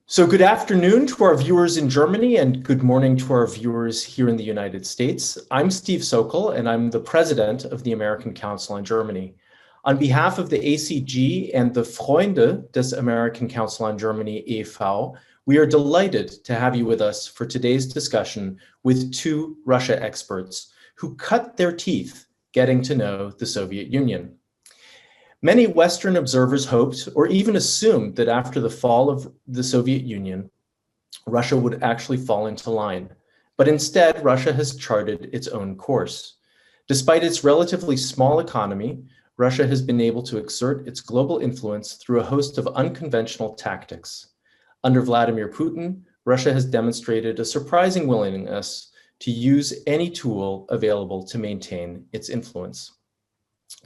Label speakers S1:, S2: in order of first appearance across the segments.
S1: So good afternoon to our viewers in Germany and good morning to our viewers here in the United States. I'm Steve Sokol and I'm the president of the American Council on Germany. On behalf of the ACG and the Freunde des American Council on Germany e.V., we are delighted to have you with us for today's discussion with two Russia experts who cut their teeth getting to know the Soviet Union. Many Western observers hoped or even assumed that after the fall of the Soviet Union, Russia would actually fall into line. But instead, Russia has charted its own course. Despite its relatively small economy, Russia has been able to exert its global influence through a host of unconventional tactics. Under Vladimir Putin, Russia has demonstrated a surprising willingness to use any tool available to maintain its influence.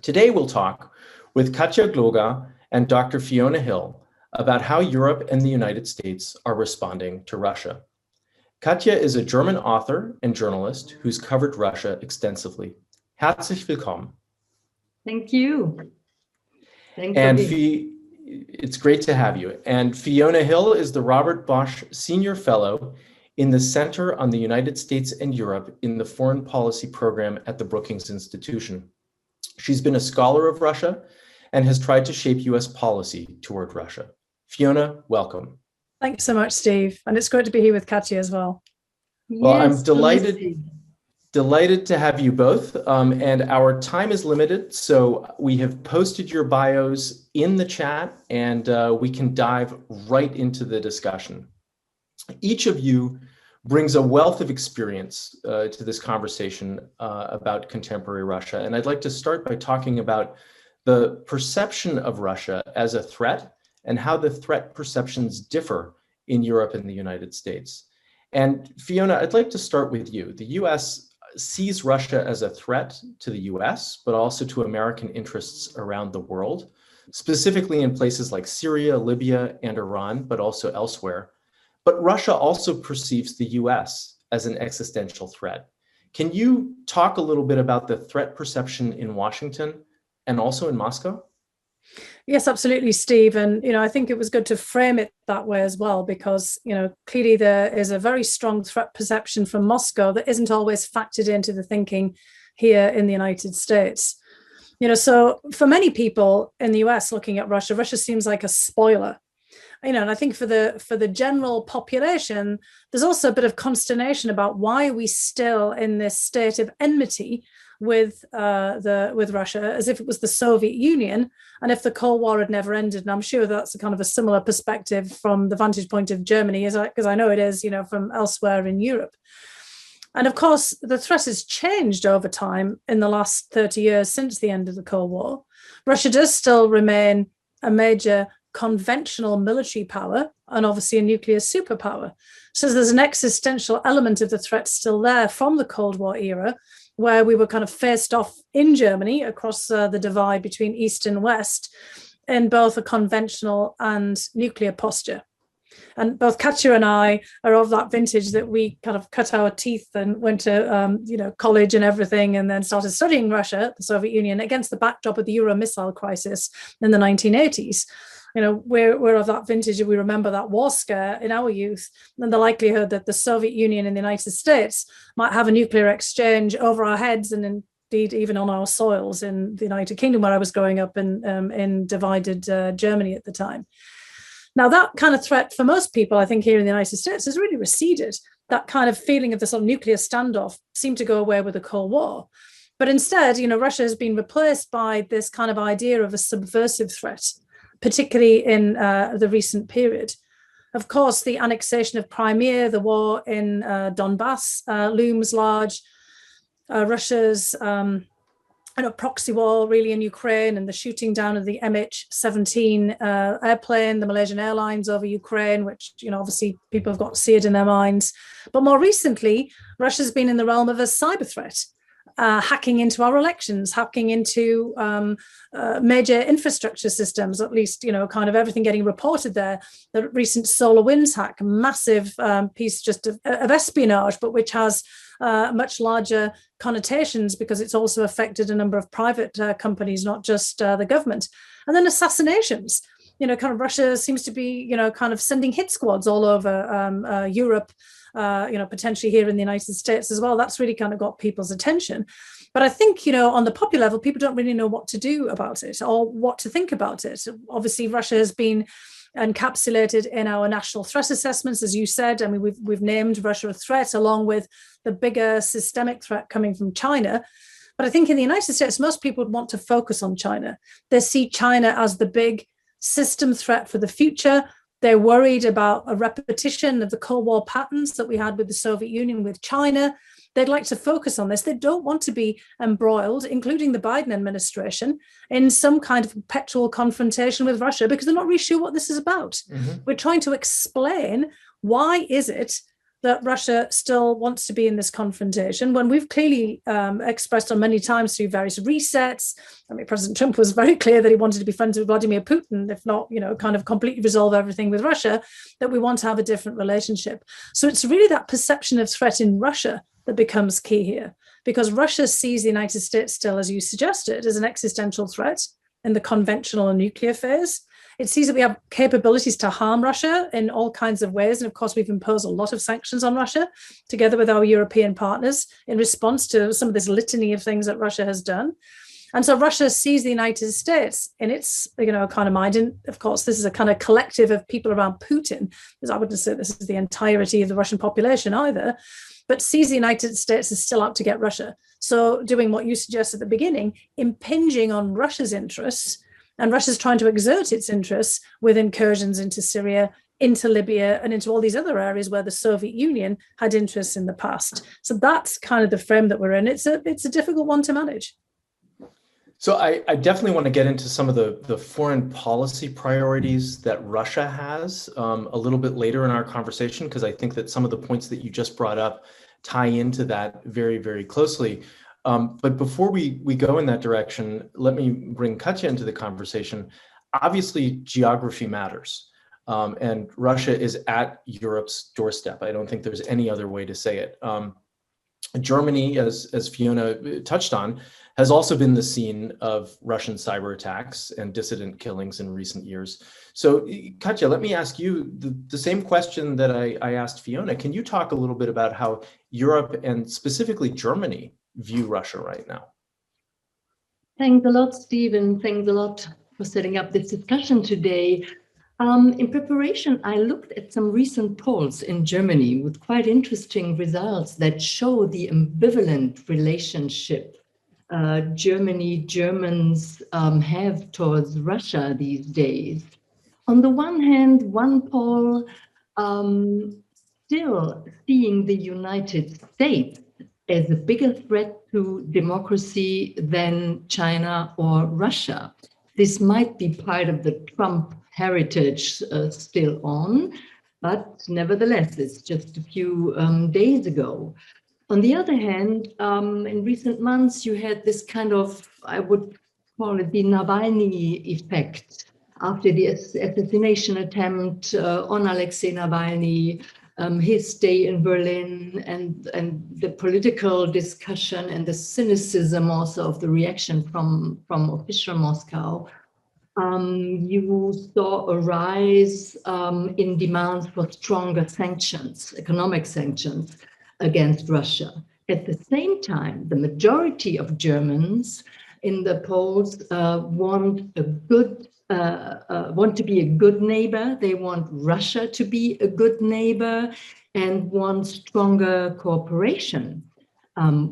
S1: Today, we'll talk with Katja Gloger and Dr. Fiona Hill about how Europe and the United States are responding to Russia. Katja is a German author and journalist who's covered Russia extensively. Herzlich willkommen.
S2: Thank you.
S1: It's great to have you. And Fiona Hill is the Robert Bosch Senior Fellow in the Center on the United States and Europe in the Foreign Policy Program at the Brookings Institution. She's been a scholar of Russia and has tried to shape US policy toward Russia. Fiona, welcome.
S3: Thanks so much, Steve. And it's great to be here with Katja as well.
S1: Well, yes, I'm delighted to have you both. And our time is limited, so we have posted your bios in the chat and we can dive right into the discussion. Each of you brings a wealth of experience to this conversation about contemporary Russia. And I'd like to start by talking about the perception of Russia as a threat and how the threat perceptions differ in Europe and the United States. And Fiona, I'd like to start with you. The US sees Russia as a threat to the US, but also to American interests around the world, specifically in places like Syria, Libya, and Iran, but also elsewhere. But Russia also perceives the US as an existential threat. Can you talk a little bit about the threat perception in Washington and also in Moscow?
S3: Yes, absolutely, Steve. And, I think it was good to frame it that way as well, because, clearly there is a very strong threat perception from Moscow that isn't always factored into the thinking here in the United States. So for many people in the US looking at Russia, Russia seems like a spoiler. And I think for the general population, there's also a bit of consternation about why are we still in this state of enmity with Russia, as if it was the Soviet Union, and if the Cold War had never ended. And I'm sure that's a kind of a similar perspective from the vantage point of Germany, because I know it is, from elsewhere in Europe. And of course, the threat has changed over time in the last 30 years since the end of the Cold War. Russia does still remain a major conventional military power and obviously a nuclear superpower. So there's an existential element of the threat still there from the Cold War era, where we were kind of faced off in Germany across the divide between East and West in both a conventional and nuclear posture. And both Katja and I are of that vintage that we kind of cut our teeth and went to college and everything, and then started studying Russia, the Soviet Union, against the backdrop of the Euro missile crisis in the 1980s. We're of that vintage, and we remember that war scare in our youth, and the likelihood that the Soviet Union and the United States might have a nuclear exchange over our heads, and indeed even on our soils in the United Kingdom, where I was growing up in divided Germany at the time. Now, that kind of threat for most people, I think, here in the United States has really receded. That kind of feeling of the sort of nuclear standoff seemed to go away with the Cold War. But instead, Russia has been replaced by this kind of idea of a subversive threat, particularly in the recent period. Of course, the annexation of Crimea, the war in Donbass looms large. Russia's proxy war really in Ukraine, and the shooting down of the MH17 airplane, the Malaysian Airlines over Ukraine, which, obviously people have got seared in their minds. But more recently, Russia's been in the realm of a cyber threat. Hacking into our elections, hacking into major infrastructure systems, at least, kind of everything getting reported there. The recent SolarWinds hack, massive piece just of espionage, but which has much larger connotations because it's also affected a number of private companies, not just the government. And then assassinations. kind of Russia seems to be, kind of sending hit squads all over Europe, potentially here in the United States as well. That's really kind of got people's attention. But I think, on the popular level, people don't really know what to do about it or what to think about it. Obviously, Russia has been encapsulated in our national threat assessments, as you said. I mean, we've named Russia a threat along with the bigger systemic threat coming from China. But I think in the United States, most people would want to focus on China. They see China as the big system threat for the future. They're worried about a repetition of the Cold War patterns that we had with the Soviet Union with China. They'd like to focus on this. They don't want to be embroiled, including the Biden administration, in some kind of perpetual confrontation with Russia because they're not really sure what this is about. Mm-hmm. We're trying to explain why is it that Russia still wants to be in this confrontation when we've clearly expressed on many times through various resets. I mean, President Trump was very clear that he wanted to be friends with Vladimir Putin, if not, kind of completely resolve everything with Russia, that we want to have a different relationship. So it's really that perception of threat in Russia that becomes key here, because Russia sees the United States still, as you suggested, as an existential threat in the conventional and nuclear phase. It sees that we have capabilities to harm Russia in all kinds of ways. And of course, we've imposed a lot of sanctions on Russia together with our European partners in response to some of this litany of things that Russia has done. And so Russia sees the United States in its, kind of mind. And of course, this is a kind of collective of people around Putin, because I wouldn't say this is the entirety of the Russian population either, but sees the United States as still out to get Russia. So doing what you suggested at the beginning, impinging on Russia's interests, and Russia's trying to exert its interests with incursions into Syria, into Libya, and into all these other areas where the Soviet Union had interests in the past. So that's kind of the frame that we're in. It's a difficult one to manage.
S1: So I definitely want to get into some of the foreign policy priorities that Russia has a little bit later in our conversation, because I think that some of the points that you just brought up tie into that very, very closely. But before we go in that direction, let me bring Katja into the conversation. Obviously, geography matters, and Russia is at Europe's doorstep. I don't think there's any other way to say it. Germany, as Fiona touched on, has also been the scene of Russian cyber attacks and dissident killings in recent years. So, Katja, let me ask you the same question that I asked Fiona. Can you talk a little bit about how Europe and specifically Germany view Russia right now?
S2: Thanks a lot, Stephen. Thanks a lot for setting up this discussion today. In preparation, I looked at some recent polls in Germany with quite interesting results that show the ambivalent relationship Germans have towards Russia these days. On the one hand, one poll still seeing the United States as a bigger threat to democracy than China or Russia. This might be part of the Trump heritage still on, but nevertheless, it's just a few days ago. On the other hand, in recent months, you had this kind of, I would call it the Navalny effect. After the assassination attempt on Alexei Navalny, his stay in Berlin, and the political discussion and the cynicism also of the reaction from official Moscow, you saw a rise in demands for stronger sanctions, economic sanctions against Russia. At the same time, the majority of Germans in the polls want to be a good neighbor. They want Russia to be a good neighbor and want stronger cooperation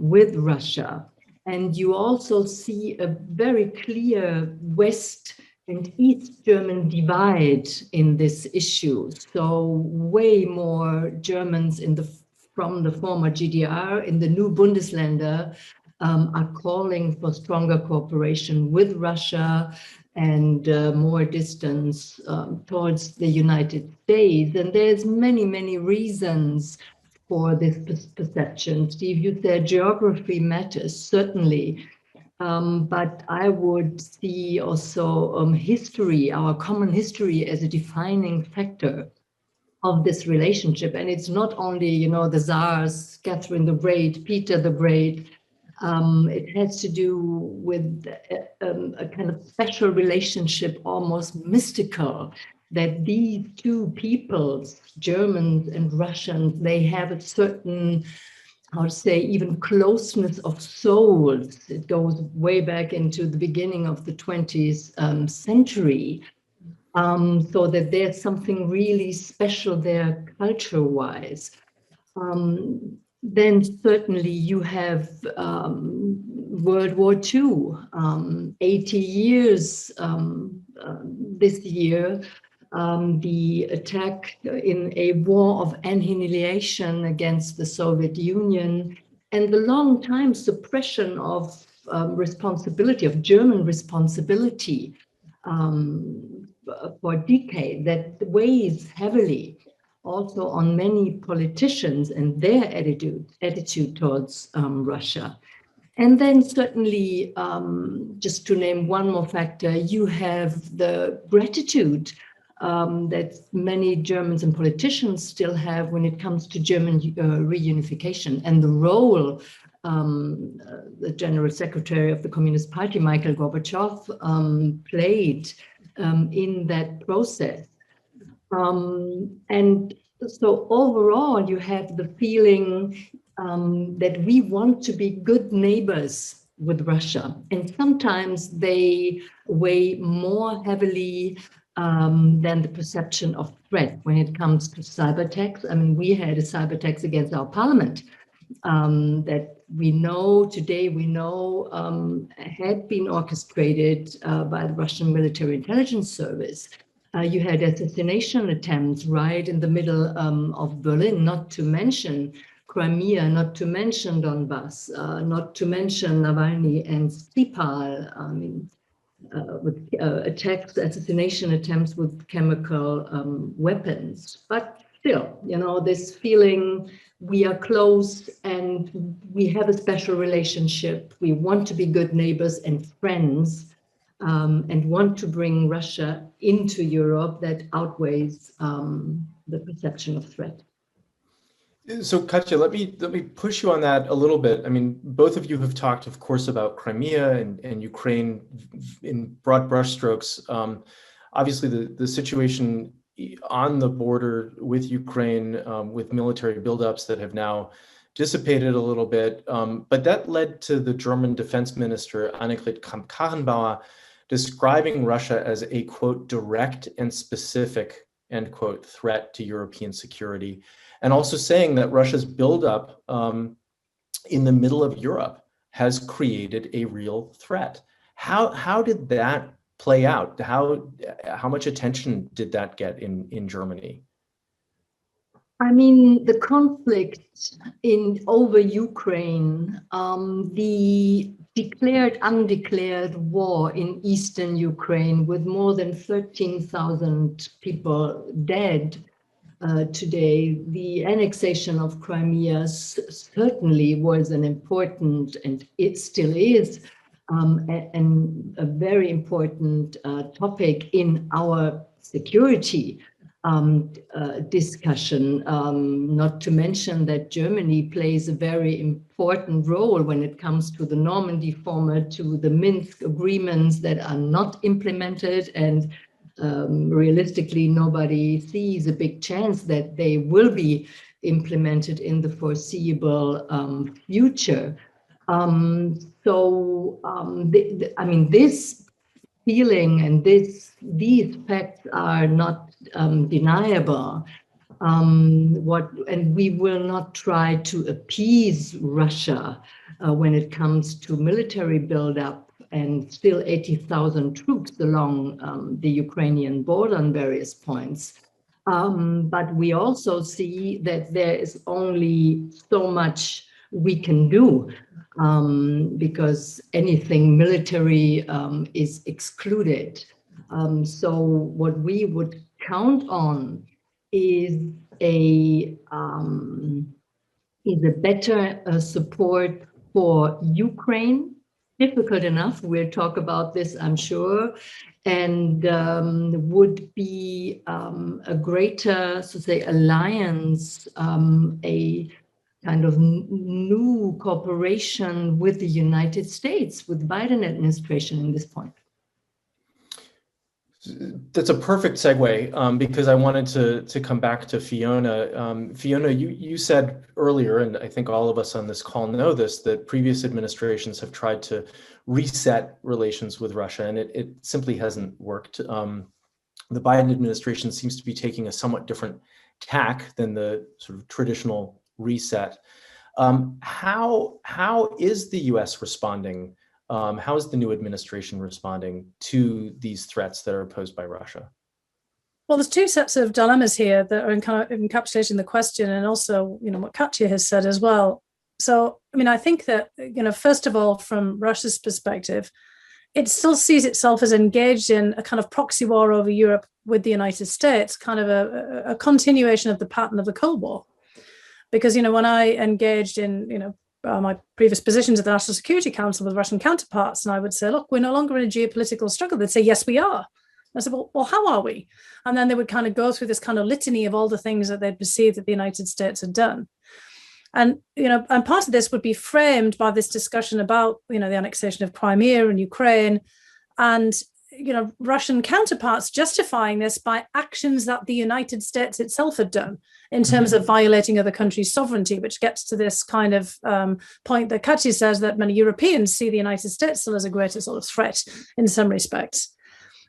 S2: with Russia. And you also see a very clear West and East German divide in this issue. So way more Germans from the former GDR in the new Bundesländer are calling for stronger cooperation with Russia and more distance towards the United States. And there's many reasons for this perception. Steve, you said geography matters, certainly. But I would see also history, our common history, as a defining factor of this relationship. And it's not only, the Tsars, Catherine the Great, Peter the Great, It has to do with a kind of special relationship, almost mystical, that these two peoples, Germans and Russians, they have a certain, how to say, even closeness of souls. It goes way back into the beginning of the 20th century. So that there's something really special there culture-wise. Then certainly you have World War II, 80 years this year, the attack in a war of annihilation against the Soviet Union, and the long time suppression of responsibility, of German responsibility for decades, that weighs heavily also on many politicians and their attitude towards Russia. And then certainly, just to name one more factor, you have the gratitude that many Germans and politicians still have when it comes to German reunification, and the role the General Secretary of the Communist Party, Mikhail Gorbachev, played in that process. And so overall, you have the feeling that we want to be good neighbors with Russia. And sometimes they weigh more heavily than the perception of threat when it comes to cyberattacks. I mean, we had a cyberattack against our parliament that we know today, had been orchestrated by the Russian military intelligence service. You had assassination attempts right in the middle of Berlin, not to mention Crimea, not to mention Donbass, not to mention Navalny and Skripal, with assassination attempts with chemical weapons. But still, this feeling we are close and we have a special relationship. We want to be good neighbors and friends. And want to bring Russia into Europe, that outweighs the perception of threat.
S1: So Katja, let me push you on that a little bit. I mean, both of you have talked, of course, about Crimea and Ukraine in broad brushstrokes. Obviously, the situation on the border with Ukraine, with military buildups that have now dissipated a little bit, but that led to the German Defense Minister Annegret Kramp-Karrenbauer describing Russia as a, quote, direct and specific, end quote, threat to European security, and also saying that Russia's buildup in the middle of Europe has created a real threat. How did that play out? How much attention did that get in Germany?
S2: I mean, the conflict over Ukraine, the declared, undeclared war in eastern Ukraine with more than 13,000 people dead today, the annexation of Crimea certainly was an important, and it still is, a very important topic in our security discussion, not to mention that Germany plays a very important role when it comes to the Normandy format, to the Minsk agreements that are not implemented, and realistically nobody sees a big chance that they will be implemented in the foreseeable future. I mean, this feeling and these facts are not deniable. And we will not try to appease Russia when it comes to military buildup and still 80,000 troops along the Ukrainian border on various points. But we also see that there is only so much we can do because anything military is excluded. So what we would count on is a better support for Ukraine. Difficult enough, we'll talk about this, I'm sure, and would be a greater, so to say, alliance, a kind of new cooperation with the United States, with the Biden administration in this point?
S1: That's a perfect segue, because I wanted to come back to Fiona. Fiona, you said earlier, and I think all of us on this call know this, that previous administrations have tried to reset relations with Russia, and it simply hasn't worked. The Biden administration seems to be taking a somewhat different tack than the sort of traditional reset. How is the U.S. responding? How is the new administration responding to these threats that are posed by Russia?
S3: Well, there's two sets of dilemmas here that are kind of encapsulating the question, and also, what Katja has said as well. So, I think that, first of all, from Russia's perspective, it still sees itself as engaged in a kind of proxy war over Europe with the United States, kind of a continuation of the pattern of the Cold War. Because, when I engaged in, my previous positions at the National Security Council with Russian counterparts, and I would say, look, we're no longer in a geopolitical struggle. They'd say, yes, we are. I said, well, how are we? And then they would kind of go through this kind of litany of all the things that they'd perceived that the United States had done. And, and part of this would be framed by this discussion about, the annexation of Crimea and Ukraine, and, Russian counterparts justifying this by actions that the United States itself had done in terms of violating other countries' sovereignty, which gets to this kind of point that Katja says, that many Europeans see the United States still as a greater sort of threat in some respects.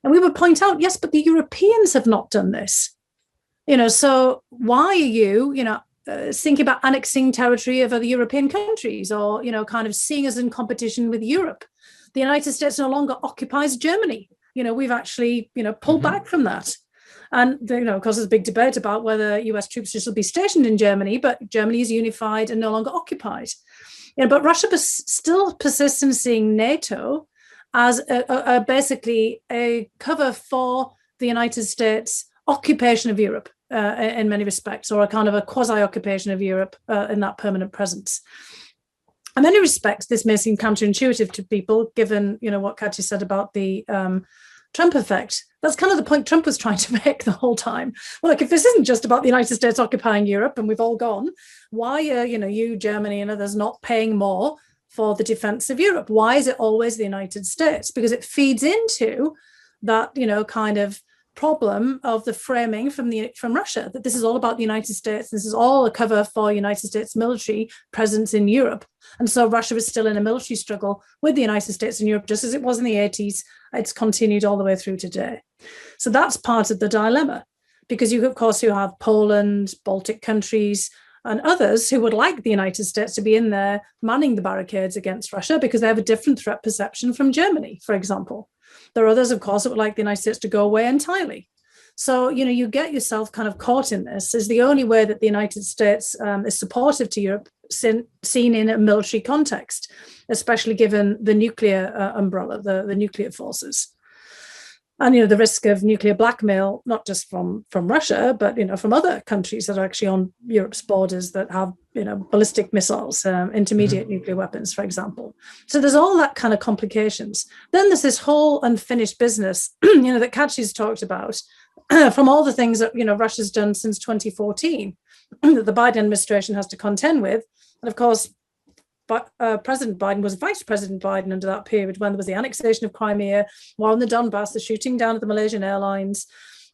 S3: And we would point out, yes, but the Europeans have not done this. So why are you, thinking about annexing territory of other European countries, or, kind of seeing us in competition with Europe? The United States no longer occupies Germany. We've actually, pulled back from that. And, of course, there's a big debate about whether US troops should be stationed in Germany, but Germany is unified and no longer occupied. But Russia still persists in seeing NATO as basically a cover for the United States occupation of Europe in many respects, or a kind of a quasi-occupation of Europe in that permanent presence. In many respects, this may seem counterintuitive to people, given what Katja said about the Trump effect. That's kind of the point Trump was trying to make the whole time. Well, look, if this isn't just about the United States occupying Europe and we've all gone, why are you, Germany, and others not paying more for the defense of Europe? Why is it always the United States? Because it feeds into that, kind of problem of the framing from Russia, that this is all about the United States. This is all a cover for United States military presence in Europe. And so Russia is still in a military struggle with the United States and Europe, just as it was in the 80s. It's continued all the way through today. So that's part of the dilemma, because you, of course, you have Poland, Baltic countries, and others who would like the United States to be in there manning the barricades against Russia, because they have a different threat perception from Germany, for example. There are others, of course, that would like the United States to go away entirely. So, you get yourself kind of caught in this. Is the only way that the United States is supportive to Europe seen in a military context, especially given the nuclear umbrella, the nuclear forces. And, the risk of nuclear blackmail, not just from Russia, but, from other countries that are actually on Europe's borders that have, ballistic missiles, intermediate nuclear weapons, for example. So there's all that kind of complications. Then there's this whole unfinished business, that Katja's talked about, from all the things that, Russia's done since 2014, that the Biden administration has to contend with. And of course, President Biden was Vice President Biden under that period, when there was the annexation of Crimea, war on the Donbass, the shooting down of the Malaysian airlines,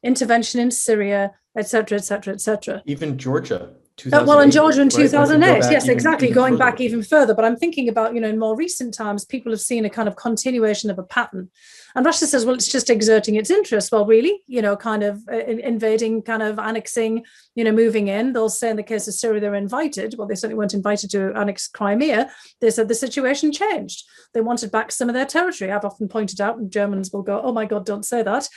S3: intervention in Syria, et cetera, et cetera, et cetera.
S1: Even Georgia.
S3: Well, in Georgia in 2008, yes, exactly, going
S1: further.
S3: back even further. But I'm thinking about, in more recent times, people have seen a kind of continuation of a pattern. And Russia says, well, it's just exerting its interest. Well, really, kind of invading, kind of annexing, moving in. They'll say in the case of Syria, they're invited. Well, they certainly weren't invited to annex Crimea. They said the situation changed. They wanted back some of their territory. I've often pointed out, and Germans will go, oh my God, don't say that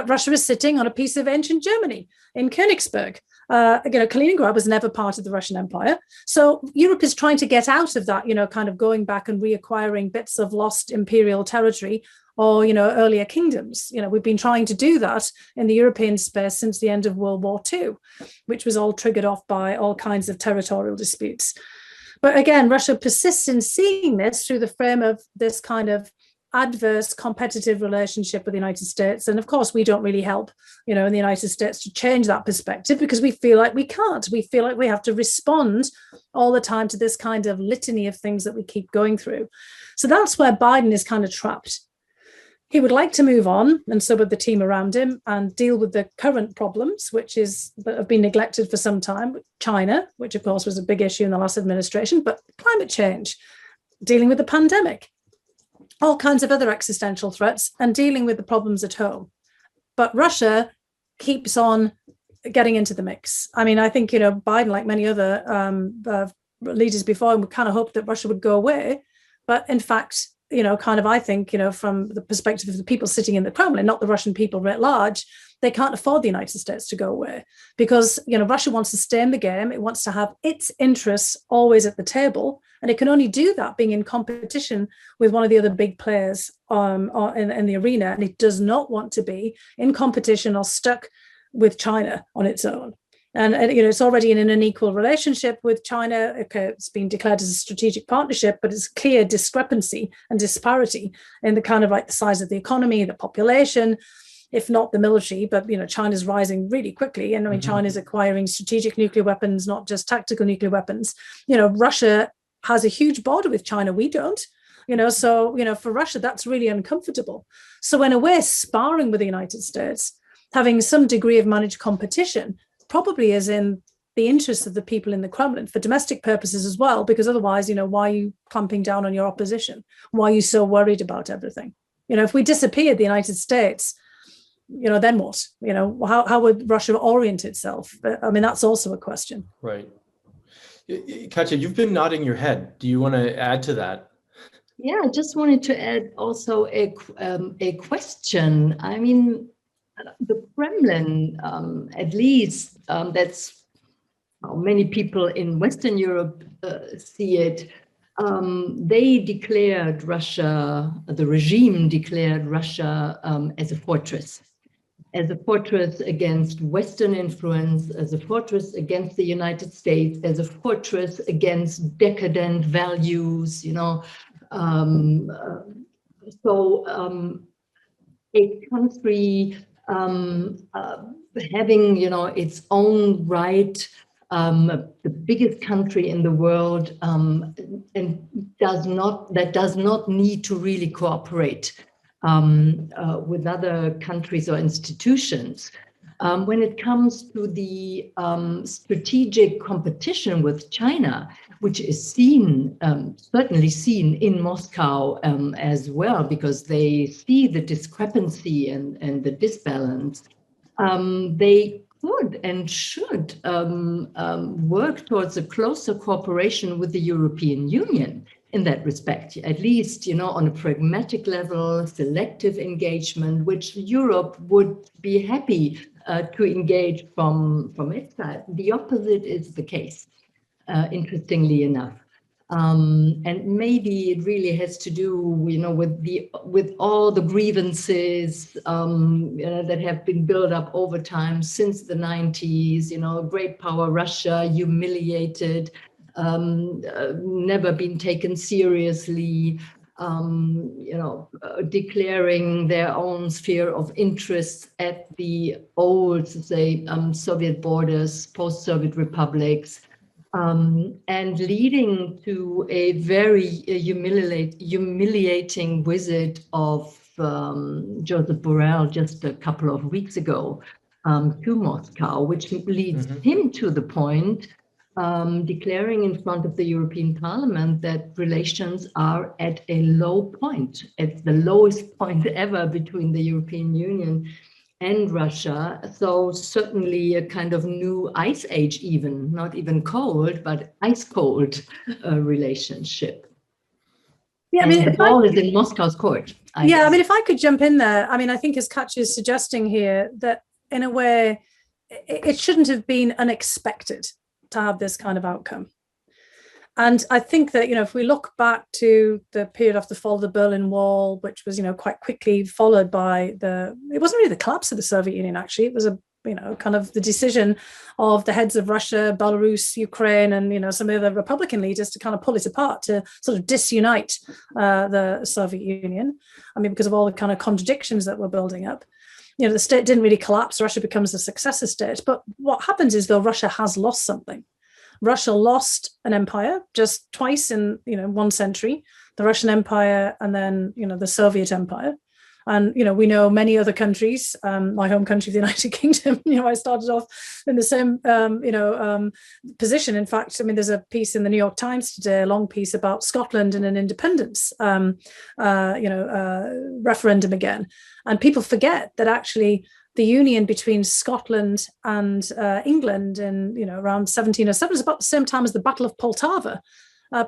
S3: Russia is sitting on a piece of ancient Germany in Königsberg. Kaliningrad was never part of the Russian Empire. So Europe is trying to get out of that, kind of going back and reacquiring bits of lost imperial territory or, earlier kingdoms. We've been trying to do that in the European space since the end of World War II, which was all triggered off by all kinds of territorial disputes. But again, Russia persists in seeing this through the frame of this kind of adverse competitive relationship with the United States. And of course, we don't really help, in the United States to change that perspective, because we feel like we can't. We feel like we have to respond all the time to this kind of litany of things that we keep going through. So that's where Biden is kind of trapped. He would like to move on, and so would the team around him, and deal with the current problems, that have been neglected for some time. China, which of course was a big issue in the last administration, but climate change, dealing with the pandemic, all kinds of other existential threats, and dealing with the problems at home. But Russia keeps on getting into the mix. I mean, I think, Biden, like many other leaders before him, would kind of hope that Russia would go away. But in fact, I think, from the perspective of the people sitting in the Kremlin, not the Russian people writ large, they can't afford the United States to go away, because, Russia wants to stay in the game. It wants to have its interests always at the table. And it can only do that being in competition with one of the other big players in the arena. And it does not want to be in competition or stuck with China on its own. And it's already in an unequal relationship with China. Okay, it's been declared as a strategic partnership, but it's clear discrepancy and disparity in the kind of like the size of the economy, the population, if not the military. But China's rising really quickly, and I mean, China's acquiring strategic nuclear weapons, not just tactical nuclear weapons. Russia has a huge border with China. We don't. So for Russia, that's really uncomfortable. So in a way, sparring with the United States, having some degree of managed competition, probably is in the interest of the people in the Kremlin for domestic purposes as well, because otherwise, why are you clamping down on your opposition? Why are you so worried about everything? If we disappeared the United States, then what? How would Russia orient itself? I mean, that's also a question.
S1: Right. Katja, you've been nodding your head. Do you want to add to that?
S2: Yeah, I just wanted to add also a question. I mean, the Kremlin, at least that's how many people in Western Europe see it. They declared Russia, the regime declared Russia as a fortress against Western influence, as a fortress against the United States, as a fortress against decadent values, a country having, its own right, the biggest country in the world, and does not need to really cooperate with other countries or institutions. When it comes to the strategic competition with China, which is certainly seen in Moscow as well, because they see the discrepancy and the disbalance, they could and should work towards a closer cooperation with the European Union in that respect, at least, on a pragmatic level, selective engagement, which Europe would be happy to engage from its side. The opposite is the case, interestingly enough. And maybe it really has to do, with all the grievances that have been built up over time since the 90s. Great power Russia, humiliated, never been taken seriously, declaring their own sphere of interest at the old, say, Soviet borders, post-Soviet republics, and leading to a very humiliating visit of Joseph Borrell just a couple of weeks ago to Moscow, which leads him to the point declaring in front of the European Parliament that relations are at a low point, at the lowest point ever between the European Union and Russia. So certainly a kind of new ice age, even not even cold, but ice cold relationship. Yeah, I mean, the ball is in Moscow's court.
S3: I mean, if I could jump in there, I mean, I think as Katja is suggesting here, that in a way, it shouldn't have been unexpected to have this kind of outcome. And I think that, if we look back to the period after the fall of the Berlin Wall, which was, quite quickly followed by it wasn't really the collapse of the Soviet Union, actually. It was a kind of the decision of the heads of Russia, Belarus, Ukraine, and, some of the Republican leaders to kind of pull it apart, to sort of disunite the Soviet Union. I mean, because of all the kind of contradictions that were building up. The state didn't really collapse. Russia becomes a successor state. But what happens is, though, Russia has lost something. Russia lost an empire just twice in, 1 century, the Russian Empire and then, the Soviet Empire. And, we know many other countries, my home country, the United Kingdom, I started off in the same, position. In fact, I mean, there's a piece in the New York Times today, a long piece about Scotland and an independence, referendum again. And people forget that actually the union between Scotland and England in, around 1707 is about the same time as the Battle of Poltava.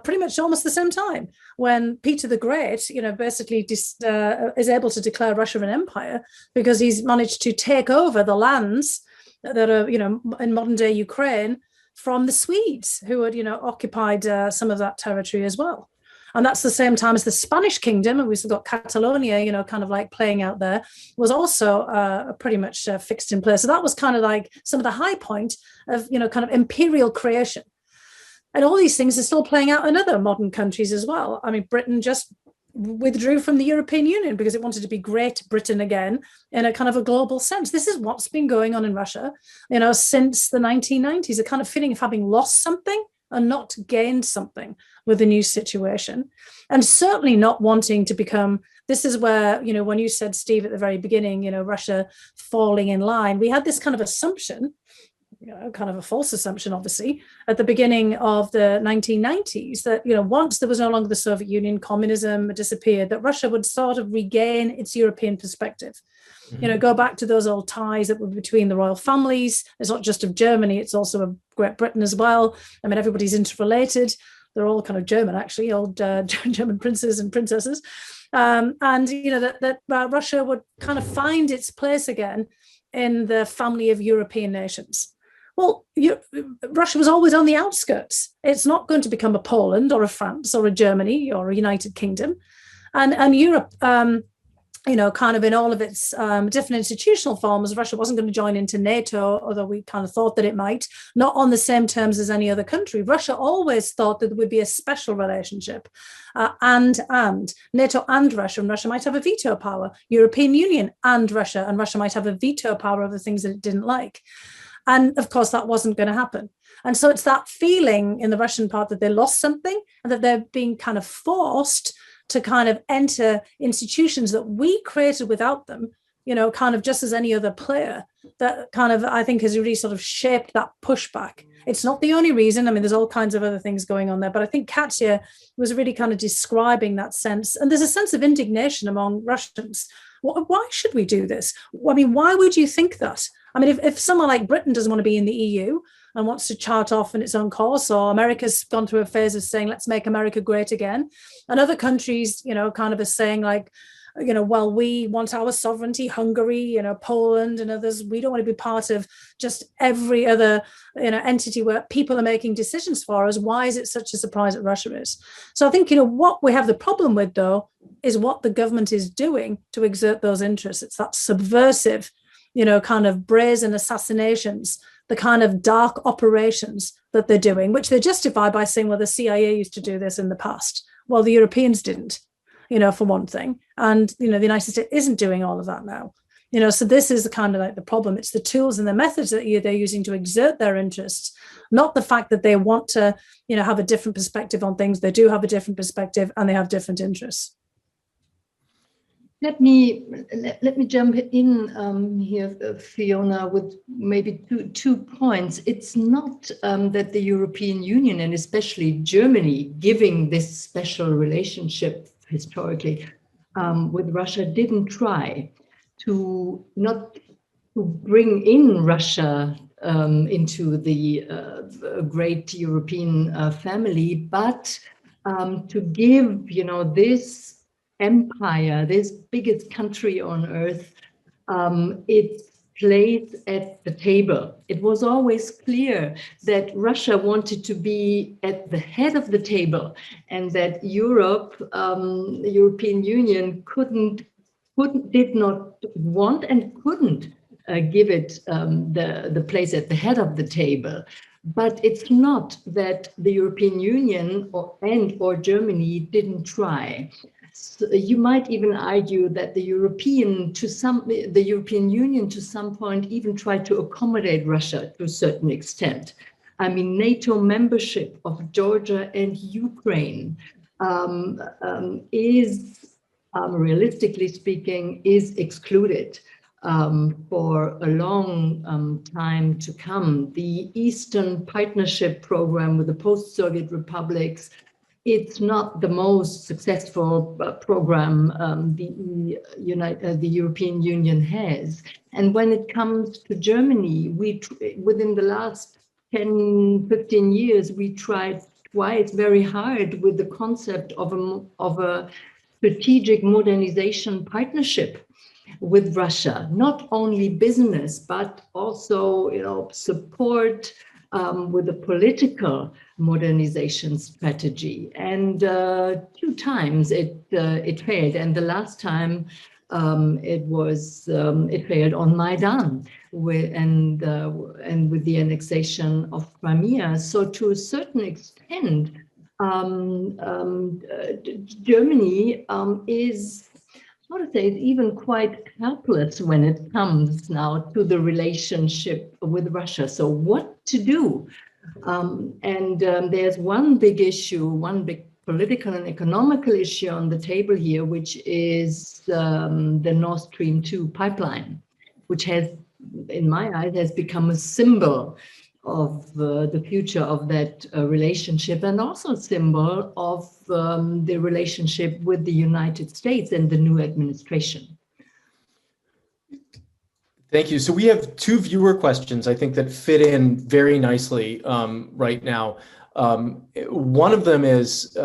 S3: Pretty much almost the same time, when Peter the Great, basically is able to declare Russia an empire because he's managed to take over the lands that are, in modern day Ukraine from the Swedes, who had, occupied some of that territory as well. And that's the same time as the Spanish kingdom, and we've still got Catalonia, kind of like playing out there, was also pretty much fixed in place. So that was kind of like some of the high point of, kind of imperial creation. And all these things are still playing out in other modern countries as well. I mean, Britain just withdrew from the European Union because it wanted to be Great Britain again in a kind of a global sense. This is what's been going on in Russia, since the 1990s, a kind of feeling of having lost something and not gained something with the new situation. And certainly not wanting to become, this is where, when you said, Steve, at the very beginning, Russia falling in line, we had this kind of assumption, kind of a false assumption, obviously, at the beginning of the 1990s that, once there was no longer the Soviet Union, communism disappeared, that Russia would sort of regain its European perspective. Mm-hmm. Go back to those old ties that were between the royal families. It's not just of Germany, it's also of Great Britain as well. I mean, everybody's interrelated. They're all kind of German, actually, old German princes and princesses. And, that Russia would kind of find its place again in the family of European nations. Well, Russia was always on the outskirts. It's not going to become a Poland or a France or a Germany or a United Kingdom. And Europe, kind of in all of its different institutional forms, Russia wasn't going to join into NATO, although we kind of thought that it might, not on the same terms as any other country. Russia always thought that there would be a special relationship, and NATO and Russia might have a veto power, European Union and Russia might have a veto power over things that it didn't like. And of course, that wasn't going to happen. And so it's that feeling in the Russian part that they lost something and that they're being kind of forced to kind of enter institutions that we created without them, kind of just as any other player, that kind of, I think, has really sort of shaped that pushback. It's not the only reason. I mean, there's all kinds of other things going on there, but I think Katja was really kind of describing that sense. And there's a sense of indignation among Russians. Why should we do this? I mean, why would you think that? I mean, if someone like Britain doesn't want to be in the EU and wants to chart off in its own course, or America's gone through a phase of saying, let's make America great again. And other countries, kind of are saying like, well, we want our sovereignty, Hungary, Poland and others. We don't want to be part of just every other, entity where people are making decisions for us. Why is it such a surprise that Russia is? So I think, what we have the problem with, though, is what the government is doing to exert those interests. It's that subversive, kind of brazen assassinations, the kind of dark operations that they're doing, which they justify by saying, well, the CIA used to do this in the past. Well, the Europeans didn't, for one thing. And, the United States isn't doing all of that now. So this is kind of like the problem. It's the tools and the methods that they're using to exert their interests, not the fact that they want to, have a different perspective on things. They do have a different perspective and they have different interests.
S2: Let me jump in here, Fiona, with maybe two points. It's not that the European Union, and especially Germany, giving this special relationship historically with Russia, didn't try to not to bring in Russia into the great European family, but to give, this empire, this biggest country on earth, its place at the table. It was always clear that Russia wanted to be at the head of the table, and that Europe, the European Union, did not want and couldn't give it the place at the head of the table. But it's not that the European Union or Germany didn't try. So you might even argue that the European Union to some point even tried to accommodate Russia to a certain extent. I mean, NATO membership of Georgia and Ukraine is, realistically speaking, is excluded for a long time to come. The Eastern Partnership Program with the post-Soviet republics, it's not the most successful program the European Union has. And when it comes to Germany, within the last 10, 15 years, we tried twice very hard with the concept of a strategic modernization partnership with Russia, not only business, but also, support with a political modernization strategy. And 2 times it failed. And the last time it failed on Maidan and with the annexation of Crimea. So to a certain extent, Germany is, is even quite helpless when it comes now to the relationship with Russia. So what to do? There's one big issue, one big political and economical issue on the table here, which is the Nord Stream 2 pipeline, which has, in my eyes, has become a symbol of the future of that relationship, and also a symbol of the relationship with the United States and the new administration.
S1: Thank you. So we have 2 viewer questions, I think, that fit in very nicely right now. One of them is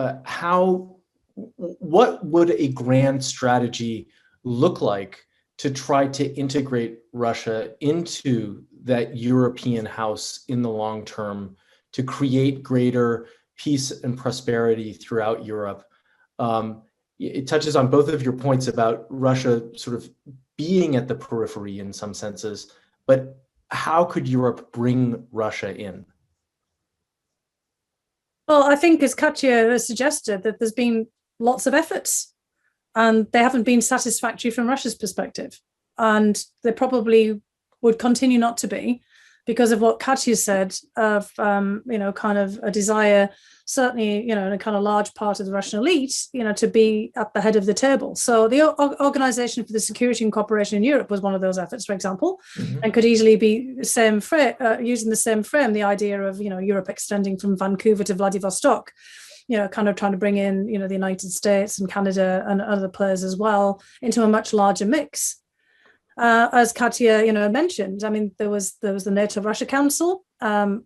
S1: what would a grand strategy look like to try to integrate Russia into that European house in the long term, to create greater peace and prosperity throughout Europe? It touches on both of your points about Russia sort of being at the periphery in some senses, but how could Europe bring Russia in?
S3: Well, I think, as Katja has suggested, that there's been lots of efforts and they haven't been satisfactory from Russia's perspective. And they probably would continue not to be, because of what Katja said of, kind of a desire, certainly, in a kind of large part of the Russian elite, to be at the head of the table. So the Organization for the Security and Cooperation in Europe was one of those efforts, for example, and could easily be using the same frame, the idea of, Europe extending from Vancouver to Vladivostok, kind of trying to bring in, the United States and Canada and other players as well into a much larger mix. As Katja, mentioned, I mean, there was the NATO-Russia Council, a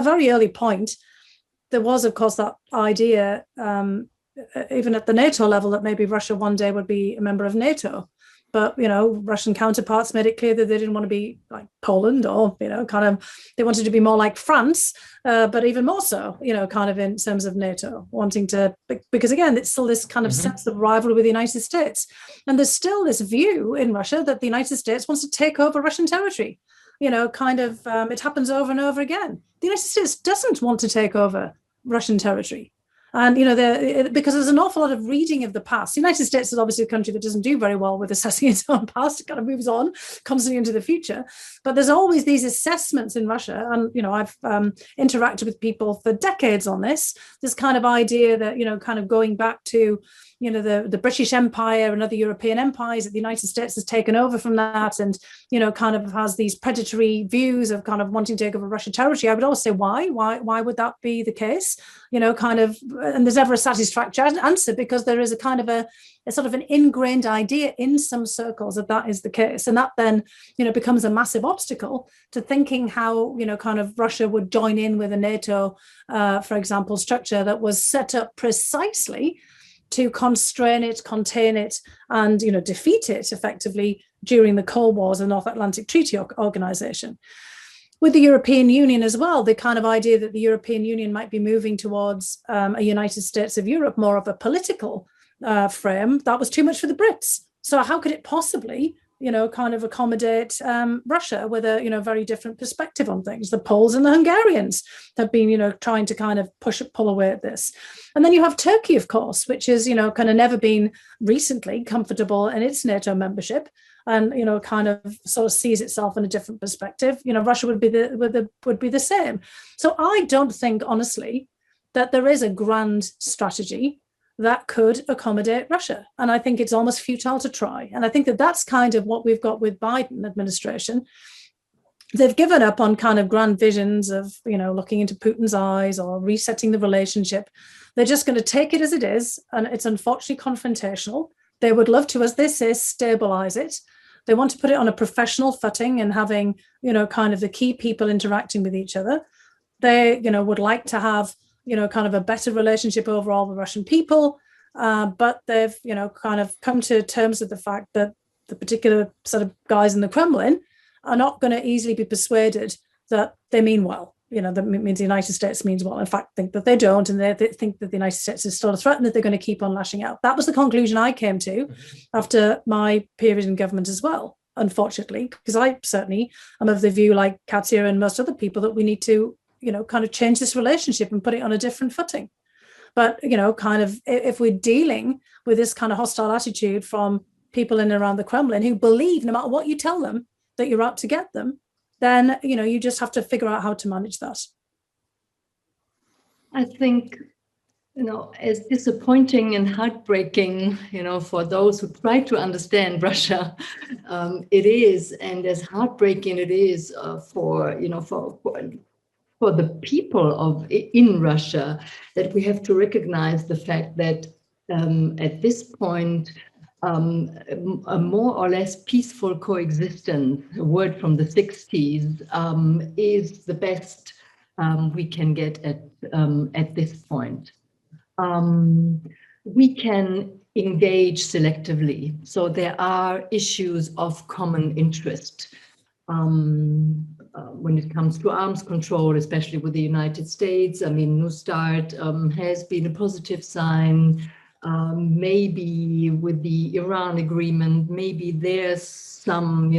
S3: very early point. There was, of course, that idea, even at the NATO level, that maybe Russia one day would be a member of NATO. But, Russian counterparts made it clear that they didn't want to be like Poland or, they wanted to be more like France, but even more so, kind of in terms of NATO, wanting to, because again, it's still this kind of sense of rivalry with the United States. And there's still this view in Russia that the United States wants to take over Russian territory. It happens over and over again. The United States doesn't want to take over Russian territory. And, because there's an awful lot of reading of the past. The United States is obviously a country that doesn't do very well with assessing its own past. It kind of moves on constantly into the future. But there's always these assessments in Russia. And, I've interacted with people for decades on this kind of idea that, kind of going back to, the British Empire and other European empires, that the United States has taken over from that and, kind of has these predatory views of kind of wanting to take over Russian territory. I would always say, why would that be the case? And there's never a satisfactory answer, because there is a kind of a sort of an ingrained idea in some circles that is the case. And that then, becomes a massive obstacle to thinking how, kind of Russia would join in with a NATO, for example, structure that was set up precisely to constrain it, contain it, and, defeat it effectively during the Cold Wars and North Atlantic Treaty Organization. With the European Union as well, the kind of idea that the European Union might be moving towards a United States of Europe, more of a political frame, that was too much for the Brits. So how could it possibly kind of accommodate Russia with a, very different perspective on things. The Poles and the Hungarians have been, trying to kind of pull away at this. And then you have Turkey, of course, which is, kind of never been recently comfortable in its NATO membership, and kind of sort of sees itself in a different perspective. Russia would be the same. So I don't think, honestly, that there is a grand strategy that could accommodate Russia. And I think it's almost futile to try. And I think that that's kind of what we've got with Biden administration. They've given up on kind of grand visions of, looking into Putin's eyes or resetting the relationship. They're just going to take it as it is. And it's unfortunately confrontational. They would love to, as they say, stabilize it. They want to put it on a professional footing and having, kind of the key people interacting with each other. They, would like to have, kind of a better relationship overall with Russian people. But they've, kind of come to terms with the fact that the particular sort of guys in the Kremlin are not going to easily be persuaded that they mean well. That means the United States means well. In fact, think that they don't, and they think that the United States is still a threat and that they're going to keep on lashing out. That was the conclusion I came to after my period in government as well, unfortunately, because I certainly am of the view, like Katja and most other people, that we need to, kind of change this relationship and put it on a different footing. But, kind of if we're dealing with this kind of hostile attitude from people in and around the Kremlin who believe no matter what you tell them that you're out to get them, then, you just have to figure out how to manage that.
S2: I think, as disappointing and heartbreaking, for those who try to understand Russia, it is, and as heartbreaking it is for the people in Russia, that we have to recognize the fact that at this point, a more or less peaceful coexistence, a word from the 60s, is the best we can get at this point. We can engage selectively. So there are issues of common interest. When it comes to arms control, especially with the United States, New START has been a positive sign. Maybe with the Iran agreement, maybe there's some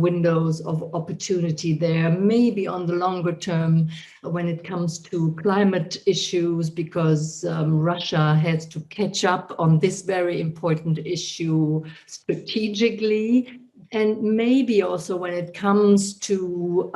S2: windows of opportunity there. Maybe on the longer term, when it comes to climate issues, because Russia has to catch up on this very important issue strategically. And maybe also when it comes to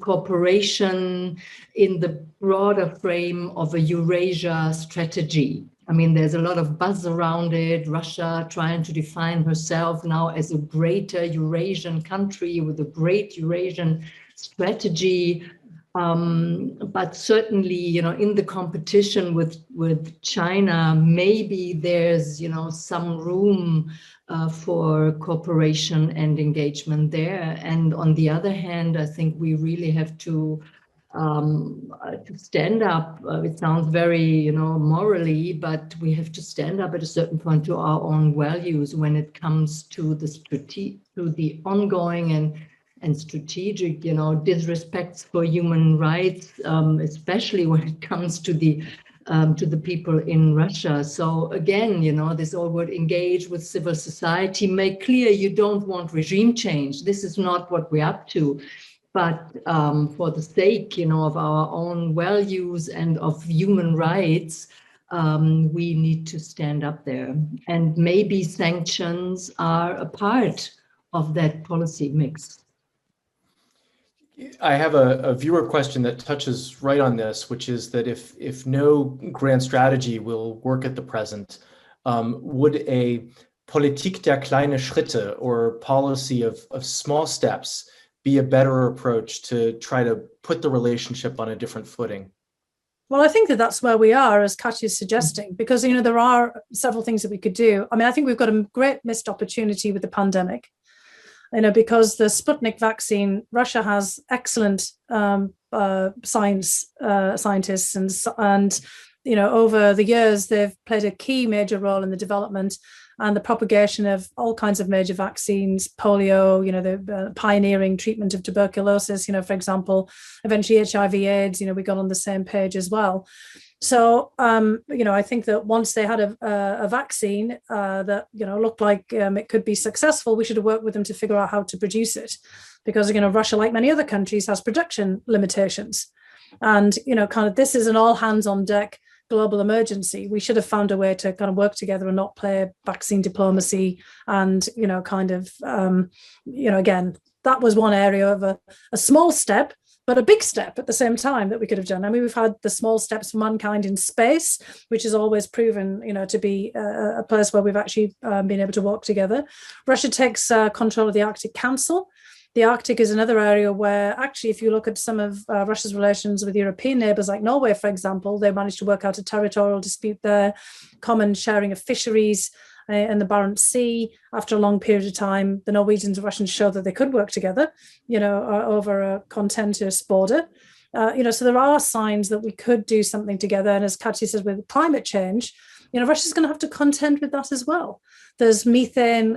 S2: cooperation in the broader frame of a Eurasia strategy. There's a lot of buzz around it. Russia trying to define herself now as a greater Eurasian country with a great Eurasian strategy. But certainly, in the competition with China, maybe there's, some room for cooperation and engagement there. And on the other hand, I think we really have to stand up. It sounds very, morally, but we have to stand up at a certain point to our own values when it comes to the ongoing and strategic, disrespects for human rights, especially when it comes to the people in Russia. So again, this all word engage with civil society, make clear you don't want regime change. This is not what we're up to. But for the sake, of our own values and of human rights, we need to stand up there. And maybe sanctions are a part of that policy mix.
S1: I have a viewer question that touches right on this, which is that if no grand strategy will work at the present, would a Politik der kleinen Schritte, or policy of small steps, be a better approach to try to put the relationship on a different footing?
S3: Well, I think that's where we are, as Katja is suggesting, because, there are several things that we could do. I think we've got a great missed opportunity with the pandemic, because the Sputnik vaccine, Russia has excellent scientists and over the years, they've played a key major role in the development and the propagation of all kinds of major vaccines, polio, the pioneering treatment of tuberculosis, for example, eventually HIV/AIDS, we got on the same page as well. So, I think that once they had a vaccine that, looked like it could be successful, we should have worked with them to figure out how to produce it. Because, Russia, like many other countries, has production limitations. And, this is an all hands on deck global emergency. We should have found a way to kind of work together and not play vaccine diplomacy. And, again, that was one area of a small step, but a big step at the same time that we could have done. I mean, we've had the small steps for mankind in space, which has always proven, to be a place where we've actually been able to work together. Russia takes control of the Arctic Council. The Arctic is another area where actually, if you look at some of Russia's relations with European neighbours like Norway, for example, they managed to work out a territorial dispute there, common sharing of fisheries in the Barents Sea. After a long period of time, the Norwegians and Russians showed that they could work together, over a contentious border. So there are signs that we could do something together. And as Katja says, with climate change, Russia's going to have to contend with that as well. There's methane,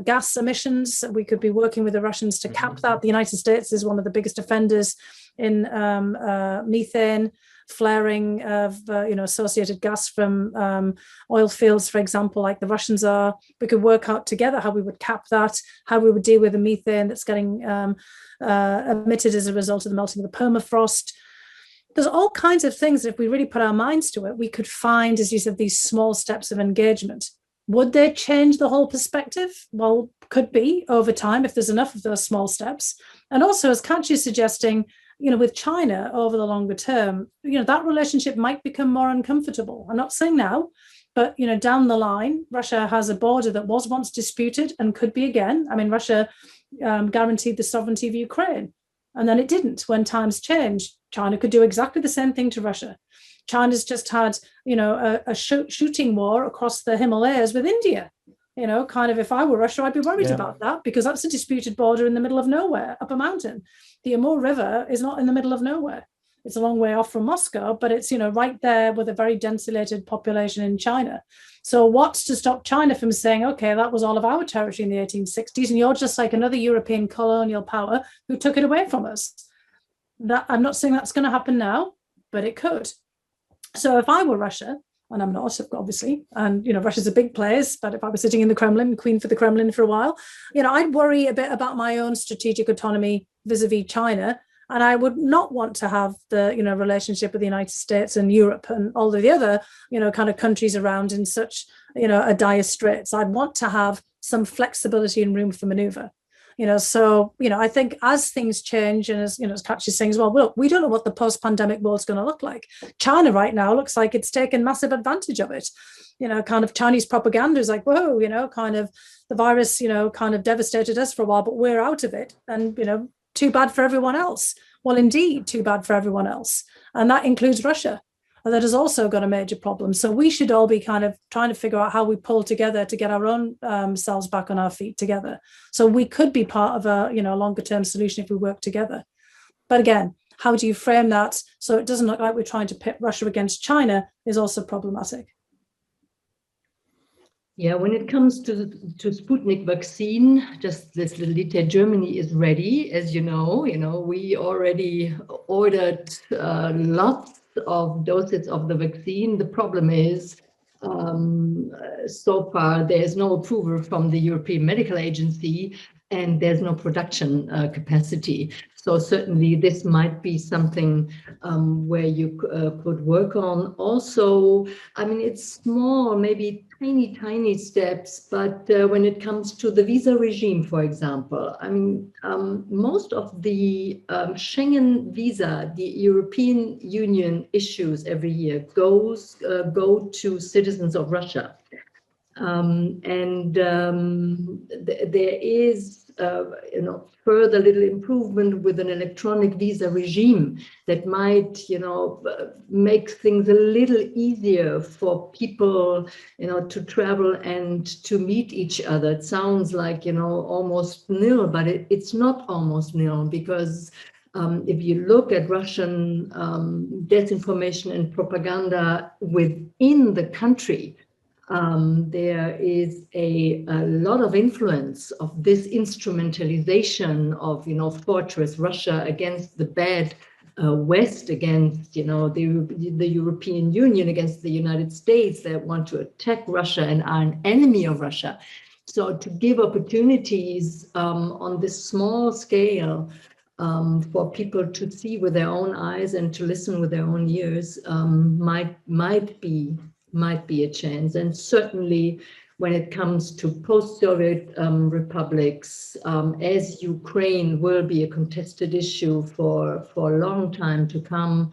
S3: gas emissions. We could be working with the Russians to cap that. The United States is one of the biggest offenders in methane flaring of, associated gas from oil fields, for example, like the Russians are. We could work out together how we would cap that, how we would deal with the methane that's getting emitted as a result of the melting of the permafrost. There's all kinds of things that if we really put our minds to it, we could find, as you said, these small steps of engagement. Would they change the whole perspective? Well, could be over time if there's enough of those small steps. And also, as Katja is suggesting, with China over the longer term, that relationship might become more uncomfortable. I'm not saying now, but, down the line, Russia has a border that was once disputed and could be again. I mean, Russia guaranteed the sovereignty of Ukraine, and then it didn't when times changed. China could do exactly the same thing to Russia. China's just had, a shooting war across the Himalayas with India. If I were Russia, I'd be worried about that, because that's a disputed border in the middle of nowhere, up a mountain. The Amur River is not in the middle of nowhere. It's a long way off from Moscow, but it's, right there with a very densulated population in China. So what's to stop China from saying, okay, that was all of our territory in the 1860s, and you're just like another European colonial power who took it away from us? That, I'm not saying that's going to happen now, but it could. So if I were Russia, and I'm not, obviously, and, Russia's a big place, but if I was sitting in the Kremlin, queen for the Kremlin for a while, I'd worry a bit about my own strategic autonomy vis-a-vis China. And I would not want to have the, relationship with the United States and Europe and all of the other, kind of countries around in such, a dire straits. I'd want to have some flexibility and room for maneuver. So, I think as things change, and as Katja is saying as well, look, we don't know what the post-pandemic world's going to look like. China right now looks like it's taken massive advantage of it. Kind of Chinese propaganda is like, whoa, kind of the virus, kind of devastated us for a while, but we're out of it. And, too bad for everyone else. Well, indeed, too bad for everyone else. And that includes Russia. That has also got a major problem. So we should all be kind of trying to figure out how we pull together to get our own selves back on our feet together. So we could be part of a longer term solution if we work together. But again, how do you frame that so it doesn't look like we're trying to pit Russia against China is also problematic.
S2: Yeah, when it comes to Sputnik vaccine, just this little detail, Germany is ready. As you know, we already ordered lots of doses of the vaccine. The problem is, so far, there is no approval from the European Medical Agency, and there's no production capacity. So certainly this might be something where you could work on. Also, I mean, it's small, maybe tiny steps, but when it comes to the visa regime, for example, I mean, most of the Schengen visa, the European Union issues every year go to citizens of Russia. There is, further little improvement with an electronic visa regime that might, make things a little easier for people, to travel and to meet each other. It sounds like, almost nil, but it's not almost nil, because if you look at Russian disinformation and propaganda within the country, there is a lot of influence of this instrumentalization of, fortress Russia against the bad West against, the European Union against the United States that want to attack Russia and are an enemy of Russia. So to give opportunities on this small scale for people to see with their own eyes and to listen with their own ears might be a chance. And certainly when it comes to post-Soviet republics, as Ukraine will be a contested issue for a long time to come,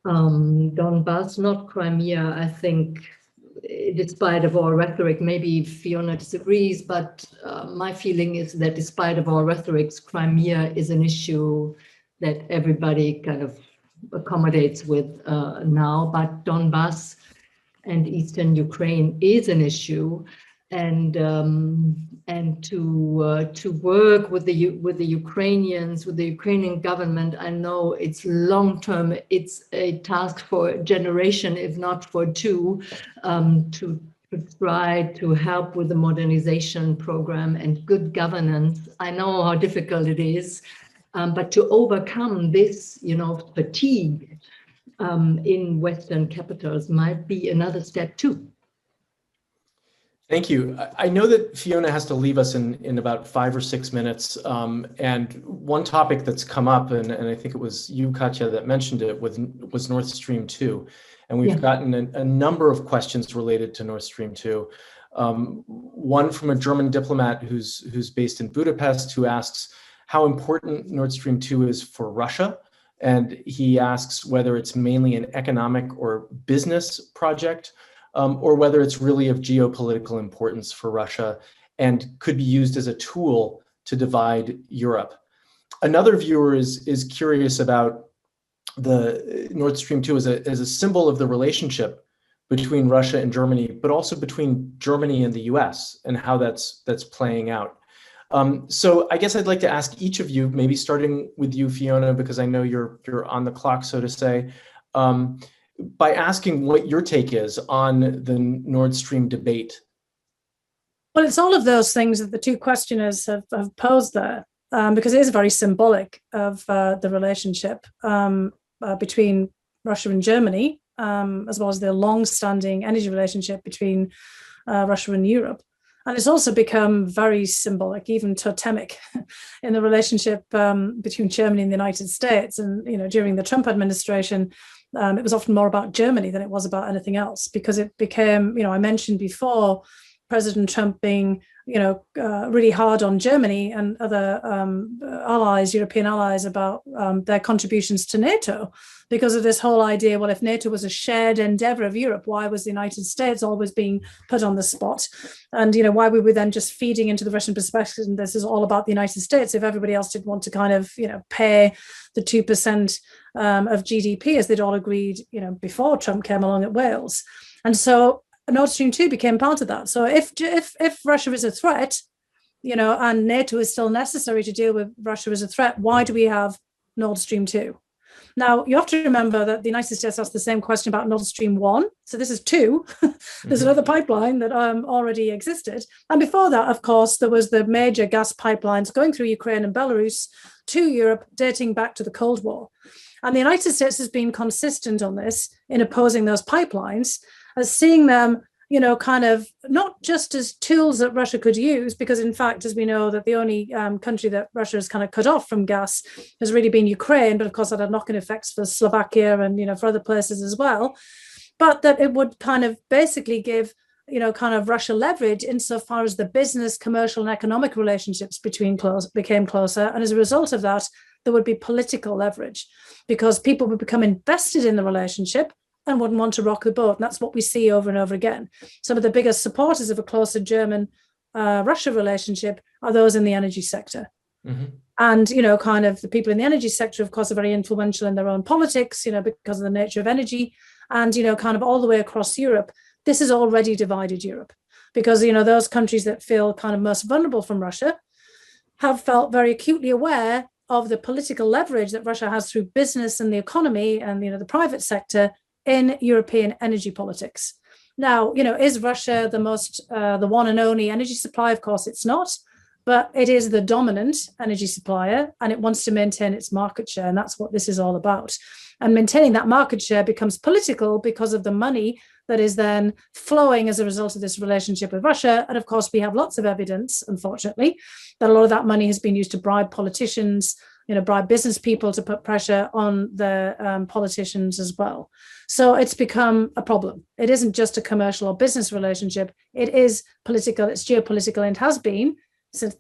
S2: Donbass, not Crimea, I think, despite of all rhetoric, maybe Fiona disagrees, but my feeling is that despite of all rhetorics, Crimea is an issue that everybody kind of accommodates with now, but Donbass and Eastern Ukraine is an issue, and to work with the Ukrainians, with the Ukrainian government. I know it's long term. It's a task for a generation, if not for two, to try to help with the modernization program and good governance. I know how difficult it is, but to overcome this, fatigue in Western capitals might be another step too.
S1: Thank you. I know that Fiona has to leave us in about 5 or 6 minutes. And one topic that's come up, and I think it was you, Katja, that mentioned it, was Nord Stream 2. And we've gotten a number of questions related to Nord Stream 2. One from a German diplomat who's based in Budapest, who asks how important Nord Stream 2 is for Russia. And he asks whether it's mainly an economic or business project, or whether it's really of geopolitical importance for Russia and could be used as a tool to divide Europe. Another viewer is curious about the Nord Stream 2 as a symbol of the relationship between Russia and Germany, but also between Germany and the US, and how that's playing out. So I guess I'd like to ask each of you, maybe starting with you, Fiona, because I know you're on the clock, so to say, by asking what your take is on the Nord Stream debate.
S3: Well, it's all of those things that the two questioners have posed there, because it is very symbolic of the relationship between Russia and Germany, as well as the long-standing energy relationship between Russia and Europe. And it's also become very symbolic, even totemic, in the relationship between Germany and the United States. And, during the Trump administration, it was often more about Germany than it was about anything else, because it became, I mentioned before, President Trump being, really hard on Germany and other allies, European allies, about their contributions to NATO, because of this whole idea, well, if NATO was a shared endeavor of Europe, why was the United States always being put on the spot? And, why were we then just feeding into the Russian perspective, and this is all about the United States, if everybody else did want to kind of, pay the 2% of GDP, as they'd all agreed, before Trump came along at Wales. And so Nord Stream 2 became part of that. So if Russia is a threat, and NATO is still necessary to deal with Russia as a threat, why do we have Nord Stream 2? Now, you have to remember that the United States asked the same question about Nord Stream 1. So this is 2. There's another pipeline that already existed. And before that, of course, there was the major gas pipelines going through Ukraine and Belarus to Europe, dating back to the Cold War. And the United States has been consistent on this in opposing those pipelines, as seeing them, kind of not just as tools that Russia could use, because in fact, as we know, that the only country that Russia has kind of cut off from gas has really been Ukraine, but of course that had knock-on effects for Slovakia and, for other places as well, but that it would kind of basically give, kind of Russia leverage insofar as the business, commercial and economic relationships became closer. And as a result of that, there would be political leverage, because people would become invested in the relationship and wouldn't want to rock the boat. And that's what we see over and over again. Some of the biggest supporters of a closer German-Russia relationship are those in the energy sector. Mm-hmm. And, kind of the people in the energy sector, of course, are very influential in their own politics, because of the nature of energy. And, kind of all the way across Europe, this has already divided Europe, because, those countries that feel kind of most vulnerable from Russia have felt very acutely aware of the political leverage that Russia has through business and the economy and, the private sector in European energy politics. Now, is Russia the one and only energy supply? Of course, it's not. but it is the dominant energy supplier and it wants to maintain its market share. And that's what this is all about. And maintaining that market share becomes political because of the money that is then flowing as a result of this relationship with Russia. And of course, we have lots of evidence, unfortunately, that a lot of that money has been used to bribe politicians, bribe business people to put pressure on the politicians as well. So it's become a problem. It isn't just a commercial or business relationship. It is political, it's geopolitical, and has been since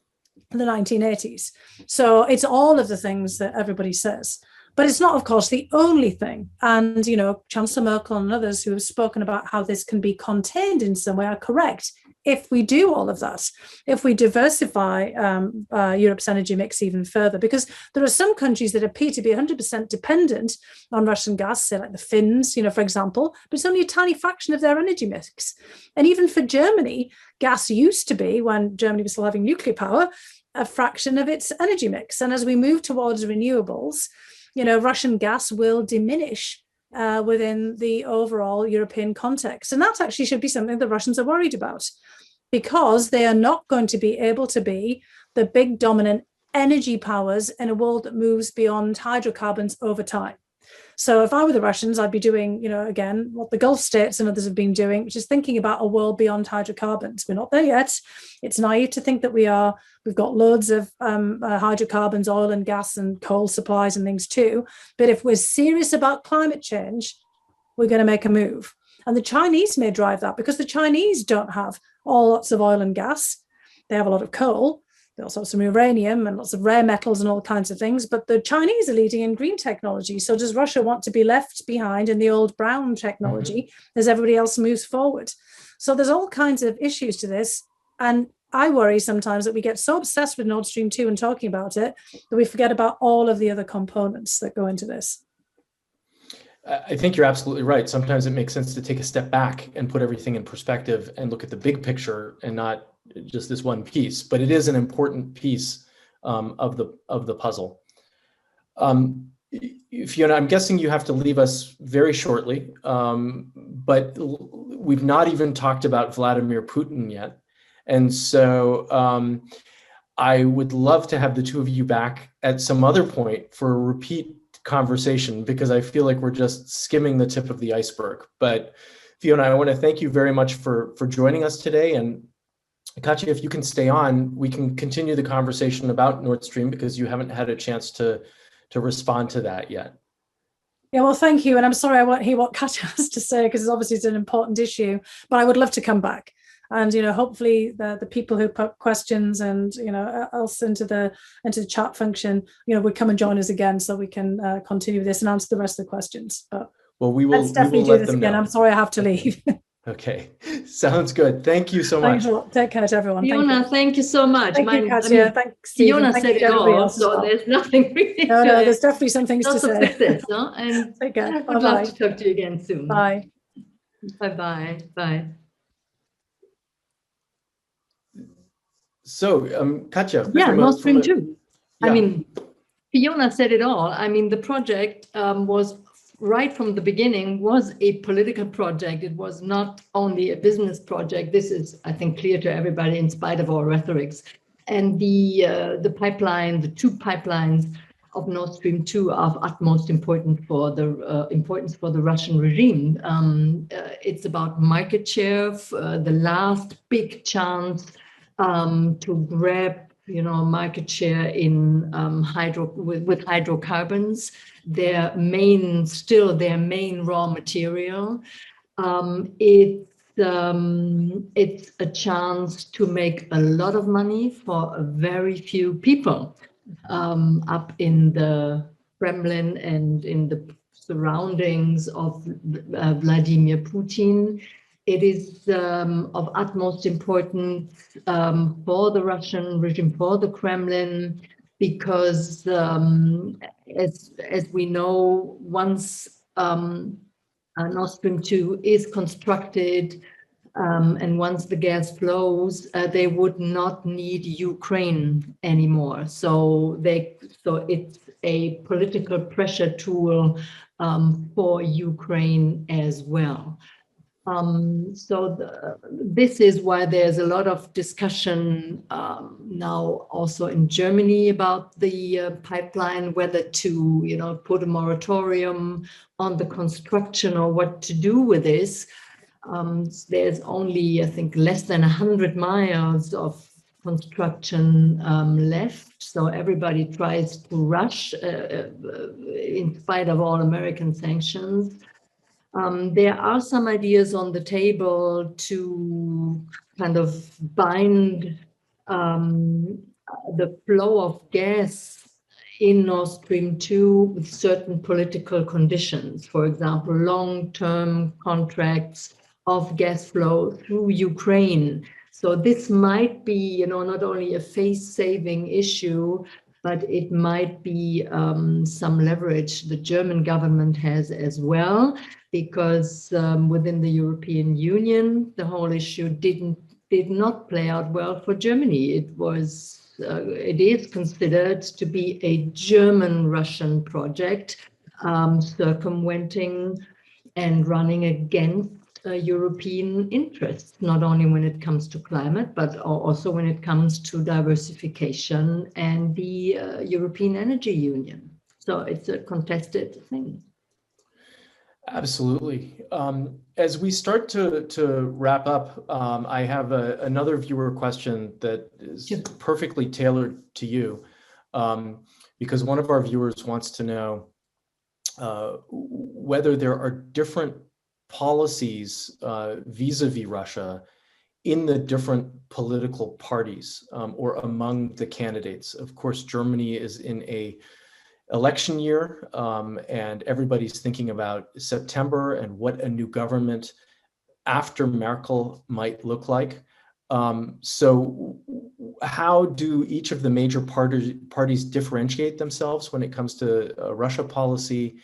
S3: the 1980s. So it's all of the things that everybody says. But it's not, of course, the only thing. And, Chancellor Merkel and others who have spoken about how this can be contained in some way are correct. If we do all of that, if we diversify Europe's energy mix even further, because there are some countries that appear to be 100% dependent on Russian gas, say like the Finns, for example, but it's only a tiny fraction of their energy mix. And even for Germany, gas used to be, when Germany was still having nuclear power, a fraction of its energy mix. And as we move towards renewables, Russian gas will diminish within the overall European context. And that actually should be something the Russians are worried about, because they are not going to be able to be the big dominant energy powers in a world that moves beyond hydrocarbons over time. So if I were the Russians, I'd be doing, again, what the Gulf states and others have been doing, which is thinking about a world beyond hydrocarbons. We're not there yet. It's naive to think that we are. We've got loads of hydrocarbons, oil and gas and coal supplies and things too. But if we're serious about climate change, we're going to make a move. And the Chinese may drive that, because the Chinese don't have lots of oil and gas. They have a lot of coal. They also have some uranium and lots of rare metals and all kinds of things, but the Chinese are leading in green technology. So does Russia want to be left behind in the old brown technology as everybody else moves forward? So there's all kinds of issues to this. And I worry sometimes that we get so obsessed with Nord Stream 2 and talking about it that we forget about all of the other components that go into this.
S1: I think you're absolutely right. Sometimes it makes sense to take a step back and put everything in perspective and look at the big picture and not just this one piece. But it is an important piece of the puzzle. Fiona, I'm guessing you have to leave us very shortly, but we've not even talked about Vladimir Putin yet. And so I would love to have the two of you back at some other point for a repeat conversation, because I feel like we're just skimming the tip of the iceberg. But Fiona, I want to thank you very much for joining us today. And Katja, if you can stay on, we can continue the conversation about Nord Stream, because you haven't had a chance to respond to that yet.
S3: Yeah, well, thank you. And I'm sorry I won't hear what Katja has to say, because obviously it's an important issue, but I would love to come back. And, hopefully the people who put questions and, else into the chat function, would come and join us again so we can continue this and answer the rest of the questions. But
S1: well, we will,
S3: let's definitely do this again. I'm sorry I have to leave.
S1: Okay, sounds good. Thank you so much.
S3: Take care to everyone.
S2: Fiona, thank you so much.
S3: Thank you, Katja. Thanks,
S2: Fiona said it all, so there's nothing really.
S3: No, there's definitely some things to say.
S2: Success, no? And
S3: take care.
S2: I would love to talk to you again soon.
S3: Bye.
S2: Bye-bye. Bye.
S1: So, Katja.
S2: Yeah, Nord Stream 2.
S1: Yeah.
S2: I mean, Fiona said it all. I mean, the project was right from the beginning was a political project. It was not only a business project. This is, I think, clear to everybody in spite of our rhetorics. And the pipeline, the two pipelines of Nord Stream 2 are of utmost importance for the Russian regime. It's about market share, the last big chance to grab market share in with hydrocarbons, their main raw material. It's a chance to make a lot of money for a very few people up in the Kremlin and in the surroundings of Vladimir Putin. It is of utmost importance for the Russian regime, for the Kremlin, because as we know, once Nord Stream 2 is constructed and once the gas flows, they would not need Ukraine anymore. So it's a political pressure tool for Ukraine as well. This is why there's a lot of discussion now also in Germany about the pipeline, whether to put a moratorium on the construction or what to do with this. There's only, I think, less than 100 miles of construction left. So everybody tries to rush in spite of all American sanctions. There are some ideas on the table to kind of bind the flow of gas in Nord Stream 2 with certain political conditions. For example, long-term contracts of gas flow through Ukraine. So this might be, not only a face-saving issue, but it might be some leverage the German government has as well, because within the European Union, the whole issue did not play out well for Germany. It is considered to be a German-Russian project, circumventing and running against European interests, not only when it comes to climate, but also when it comes to diversification and the European Energy Union. So it's a contested thing.
S1: Absolutely. As we start to wrap up, I have another viewer question that is perfectly tailored to you, because one of our viewers wants to know whether there are different policies vis-a-vis Russia in the different political parties or among the candidates. Of course, Germany is in a election year, and everybody's thinking about September and what a new government after Merkel might look like. So how do each of the major parties differentiate themselves when it comes to Russia policy?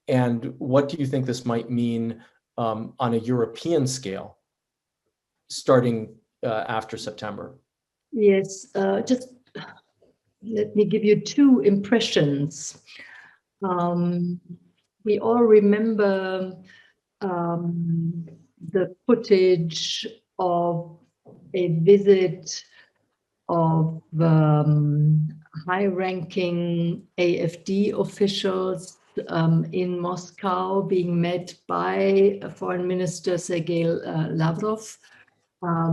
S1: And what do you think this might mean on a European scale, starting after September?
S2: Yes, just let me give you two impressions. We all remember the footage of a visit of high-ranking AfD officials in Moscow being met by Foreign Minister Sergei Lavrov. A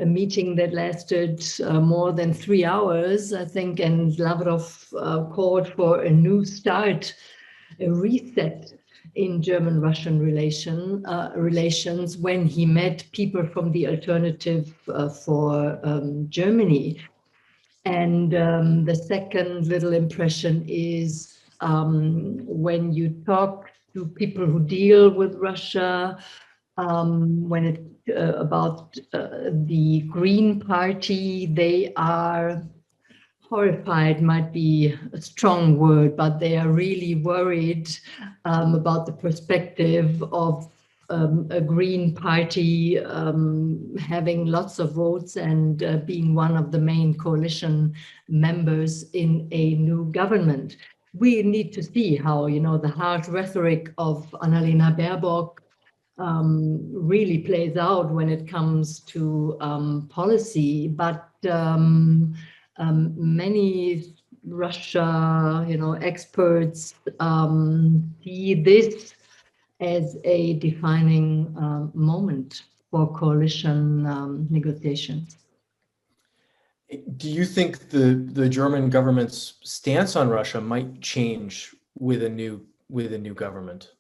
S2: meeting that lasted more than 3 hours, I think, and Lavrov called for a new start, a reset in German-Russian relations when he met people from the Alternative for Germany. And the second little impression is when you talk to people who deal with Russia, about the Green Party, they are horrified, might be a strong word, but they are really worried about the perspective of a Green Party having lots of votes and being one of the main coalition members in a new government. We need to see how, the hard rhetoric of Annalena Baerbock really plays out when it comes to policy, but many Russia, experts see this as a defining moment for coalition negotiations.
S1: Do you think the German government's stance on Russia might change with a new government?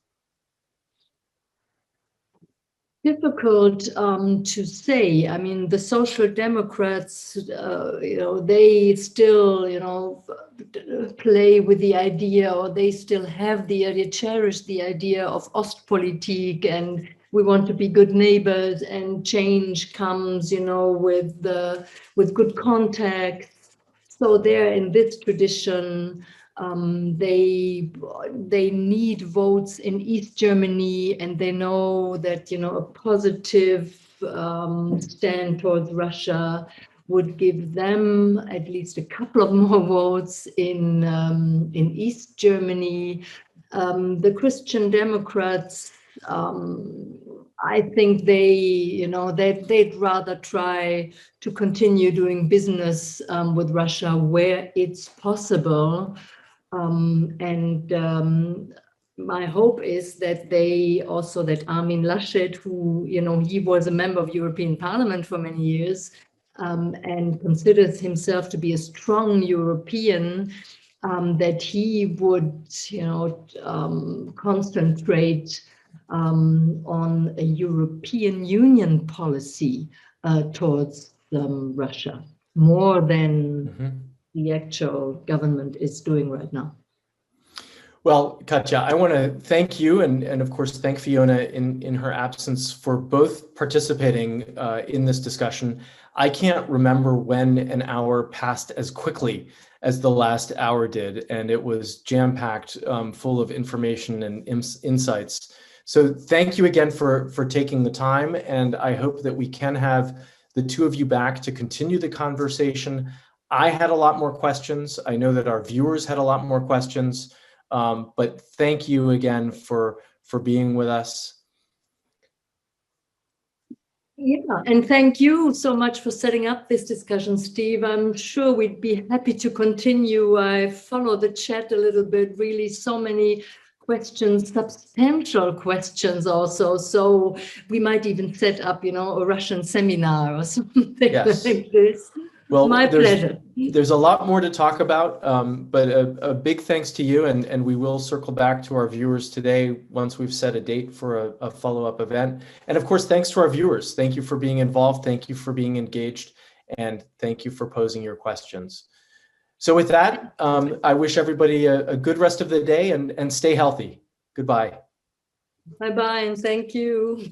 S2: Difficult to say. I mean, the Social Democrats, they still, play with the idea, or they still have the idea, cherish the idea of Ostpolitik, and we want to be good neighbors, and change comes, with good contacts. So they're in this tradition. They need votes in East Germany, and they know that a positive stand towards Russia would give them at least a couple of more votes in East Germany. The Christian Democrats I think they'd rather try to continue doing business with Russia where it's possible. My hope is that that Armin Laschet, who, he was a member of European Parliament for many years, and considers himself to be a strong European, that he would, concentrate on a European Union policy towards Russia, more than the actual government is doing right now.
S1: Well, Katja, I want to thank you and of course thank Fiona in her absence for both participating in this discussion. I can't remember when an hour passed as quickly as the last hour did, and it was jam-packed, full of information and insights. So thank you again for taking the time, and I hope that we can have the two of you back to continue the conversation. I had a lot more questions. I know that our viewers had a lot more questions. But thank you again for being with us.
S2: Yeah, and thank you so much for setting up this discussion, Steve. I'm sure we'd be happy to continue. I follow the chat a little bit, really so many questions, substantial questions also. So we might even set up, a Russian seminar or something like this. Well, my pleasure.
S1: There's a lot more to talk about, but a big thanks to you, and we will circle back to our viewers today once we've set a date for a follow-up event. And of course, thanks to our viewers. Thank you for being involved. Thank you for being engaged, and thank you for posing your questions. So with that, I wish everybody a good rest of the day and stay healthy. Goodbye.
S2: Bye-bye, and thank you.